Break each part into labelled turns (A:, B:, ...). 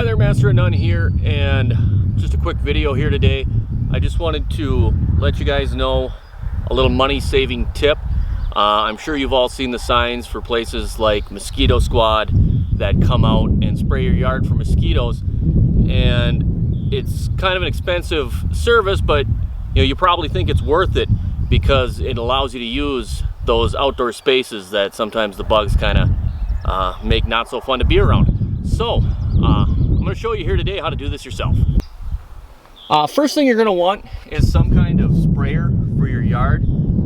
A: Hi there, Master of None here, and just a quick video here today. I just wanted to let you guys know a little money-saving tip. I'm sure you've all seen the signs for places like Mosquito Squad that come out and spray your yard for mosquitoes, and it's kind of an expensive service, but you probably think it's worth it because it allows you to use those outdoor spaces that sometimes the bugs kind of make not so fun to be around. So I'm going to show you here today how to do this yourself. First thing you're going to want is some kind of sprayer for your yard.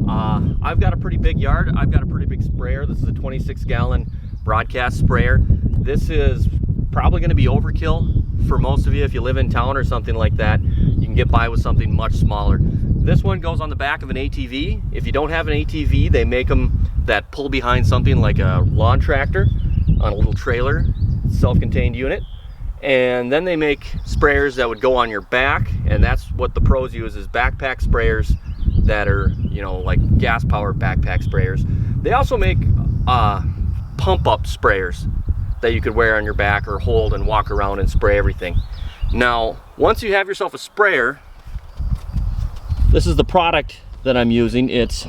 A: I've got a pretty big yard. I've got a pretty big sprayer. This is a 26-gallon broadcast sprayer. This is probably going to be overkill for most of you. If you live in town or something like that, you can get by with something much smaller. This one goes on the back of an ATV. If you don't have an ATV, they make them that pull behind something like a lawn tractor on a little trailer, self-contained unit. And then they make sprayers that would go on your back, and that's what the pros use, is backpack sprayers that are, like gas-powered backpack sprayers. They also make pump-up sprayers that you could wear on your back or hold and walk around and spray everything. Now, once you have yourself a sprayer, this is the product that I'm using. It's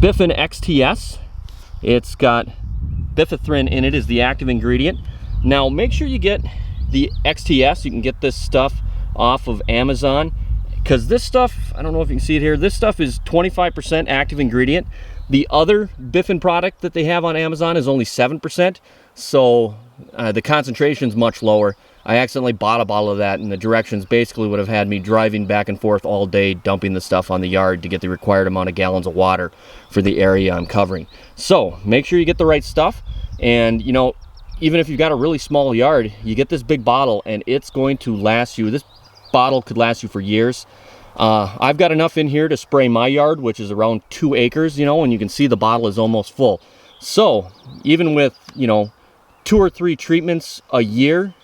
A: Biffin XTS. It's got bifenthrin in it is the active ingredient. Now make sure you get the XTS. You can get this stuff off of Amazon, because this stuff, I don't know if you can see it here, this stuff is 25% active ingredient. The other Biffin product that they have on Amazon is only 7%, so the concentration is much lower. I accidentally bought a bottle of that, and the directions basically would have had me driving back and forth all day dumping the stuff on the yard to get the required amount of gallons of water for the area I'm covering. So make sure you get the right stuff, and even if you've got a really small yard, you get this big bottle and it's going to last you. This bottle could last you for years. I've got enough in here to spray my yard, which is around 2 acres, and you can see the bottle is almost full. So even with 2 or 3 treatments a year,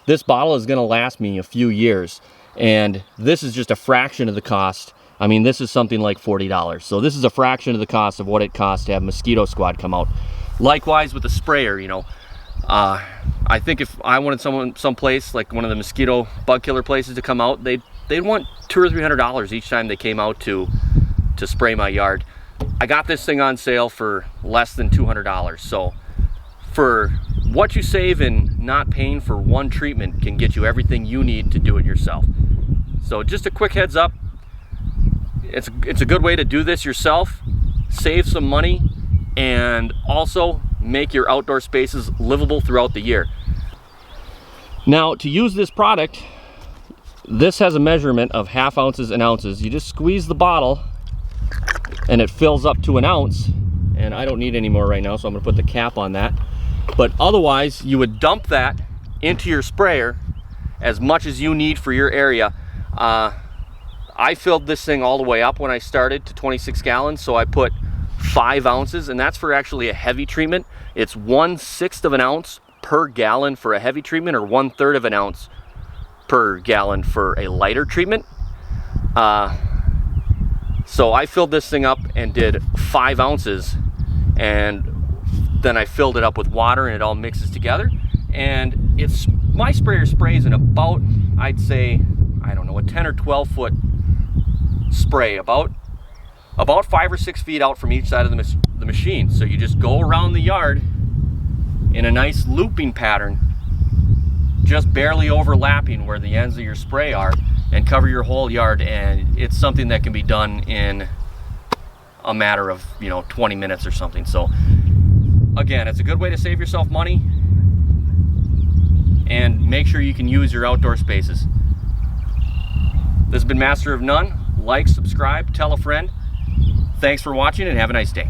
A: this bottle is going to last me a few years, and this is just a fraction of the cost. I mean, this is something like $40, so this is a fraction of the cost of what it costs to have Mosquito Squad come out. Likewise with the sprayer, I think if I wanted someplace like one of the mosquito bug killer places to come out, they'd want $200 or $300 each time they came out to spray my yard. I got this thing on sale for less than $200, so for what you save in not paying for one treatment can get you everything you need to do it yourself. So just a quick heads up, it's a good way to do this yourself, save some money, and also make your outdoor spaces livable throughout the year. Now, to use this product, this has a measurement of half ounces and ounces. You just squeeze the bottle and it fills up to 1 ounce, and I don't need any more right now, so I'm going to put the cap on that. But otherwise, you would dump that into your sprayer as much as you need for your area. I filled this thing all the way up when I started to 26 gallons, so I put 5 ounces, and that's for actually a heavy treatment. It's 1/6 of an ounce per gallon for a heavy treatment, or 1/3 of an ounce per gallon for a lighter treatment. So I filled this thing up and did 5 ounces, and then I filled it up with water, and it all mixes together. And my sprayer sprays in about, I'd say, I don't know, a 10 or 12 foot spray, about 5 or 6 feet out from each side of the machine. So you just go around the yard in a nice looping pattern, just barely overlapping where the ends of your spray are, and cover your whole yard. And it's something that can be done in a matter of 20 minutes or something. So again, it's a good way to save yourself money and make sure you can use your outdoor spaces. This has been Master of None. Like, subscribe, tell a friend. Thanks for watching, and have a nice day.